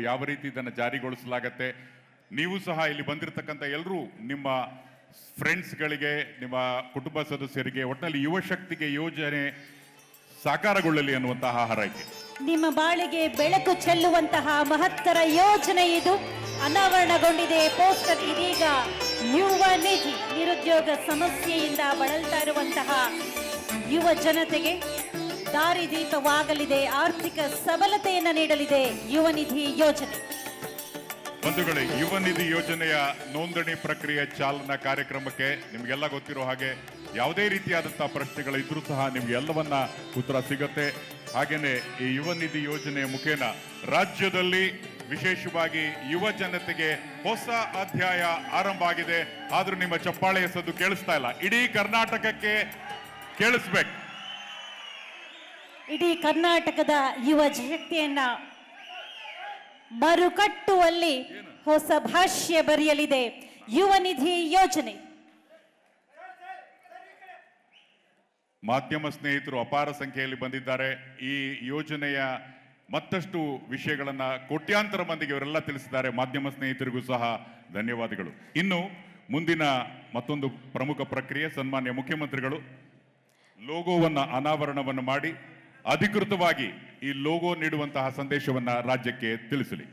ಯಾವ ರೀತಿ ಇದನ್ನು ಜಾರಿಗೊಳಿಸಲಾಗತ್ತೆ. ನೀವು ಸಹ ಇಲ್ಲಿ ಬಂದಿರತಕ್ಕಂಥ ಎಲ್ಲರೂ ನಿಮ್ಮ ಫ್ರೆಂಡ್ಸ್ಗಳಿಗೆ, ನಿಮ್ಮ ಕುಟುಂಬ ಸದಸ್ಯರಿಗೆ, ಒಟ್ಟಿನಲ್ಲಿ ಯುವ ಶಕ್ತಿಗೆ ಯೋಜನೆ ಸಾಕಾರಗೊಳ್ಳಲಿ ಅನ್ನುವಂತಹ ಹಾರೈಕೆ. ನಿಮ್ಮ ಬಾಳಿಗೆ ಬೆಳಕು ಚೆಲ್ಲುವಂತಹ ಮಹತ್ತರ ಯೋಜನೆ ಇದು. ಅನಾವರಣಗೊಂಡಿದೆ ಪೋಸ್ಟರ್. ಇದೀಗ ಯುವ ನಿಧಿ ನಿರುದ್ಯೋಗ ಸಮಸ್ಯೆಯಿಂದ ಬಳಲ್ತಾ ಇರುವಂತಹ ಯುವ ಜನತೆಗೆ ದಾರಿದೀಪವಾಗಲಿದೆ, ಆರ್ಥಿಕ ಸಬಲತೆಯನ್ನು ನೀಡಲಿದೆ ಯುವ ನಿಧಿ ಯೋಜನೆ. ಬಂಧುಗಳೇ, ಯುವ ನಿಧಿ ಯೋಜನೆಯ ನೋಂದಣಿ ಪ್ರಕ್ರಿಯೆ ಚಾಲನಾ ಕಾರ್ಯಕ್ರಮಕ್ಕೆ ನಿಮಗೆಲ್ಲ ಗೊತ್ತಿರೋ ಹಾಗೆ ಯಾವುದೇ ರೀತಿಯಾದಂತಹ ಪ್ರಶ್ನೆಗಳಿದ್ರೂ ಸಹ ನಿಮ್ಗೆಲ್ಲವನ್ನ ಉತ್ತರ ಸಿಗತ್ತೆ. ಹಾಗೇನೆ ಈ ಯುವ ನಿಧಿ ಯೋಜನೆಯ ಮುಖೇನ ರಾಜ್ಯದಲ್ಲಿ ವಿಶೇಷವಾಗಿ ಯುವ ಜನತೆಗೆ ಹೊಸ ಅಧ್ಯಾಯ ಆರಂಭ ಆಗಿದೆ. ಆದ್ರೂ ನಿಮ್ಮ ಚಪ್ಪಾಳೆಯ ಸದ್ದು ಕೇಳಿಸ್ತಾ ಇಲ್ಲ. ಇಡೀ ಕರ್ನಾಟಕಕ್ಕೆ ಕೇಳಿಸ್ಬೇಕು. ಇಡೀ ಕರ್ನಾಟಕದ ಯುವ ಶಕ್ತಿಯನ್ನ ಮರುಕಟ್ಟುವಲ್ಲಿ ಹೊಸ ಭಾಷ್ಯ ಬರೆಯಲಿದೆ ಯುವ ನಿಧಿ ಯೋಜನೆ. ಮಾಧ್ಯಮ ಸ್ನೇಹಿತರು ಅಪಾರ ಸಂಖ್ಯೆಯಲ್ಲಿ ಬಂದಿದ್ದಾರೆ. ಈ ಯೋಜನೆಯ ಮತ್ತಷ್ಟು ವಿಷಯಗಳನ್ನ ಕೋಟ್ಯಾಂತರ ಮಂದಿಗೆ ಇವರೆಲ್ಲ ತಿಳಿಸಿದ್ದಾರೆ. ಮಾಧ್ಯಮ ಸ್ನೇಹಿತರಿಗೂ ಸಹ ಧನ್ಯವಾದಗಳು. ಇನ್ನು ಮುಂದಿನ ಮತ್ತೊಂದು ಪ್ರಮುಖ ಪ್ರಕ್ರಿಯೆ, ಸನ್ಮಾನ್ಯ ಮುಖ್ಯಮಂತ್ರಿಗಳು ಲೋಗೋವನ್ನ ಅನಾವರಣವನ್ನು ಮಾಡಿ ಅಧಿಕೃತವಾಗಿ ಈ ಲೋಗೋ ನೀಡುವಂತಹ ಸಂದೇಶವನ್ನ ರಾಜ್ಯಕ್ಕೆ ತಿಳಿಸಲಿ.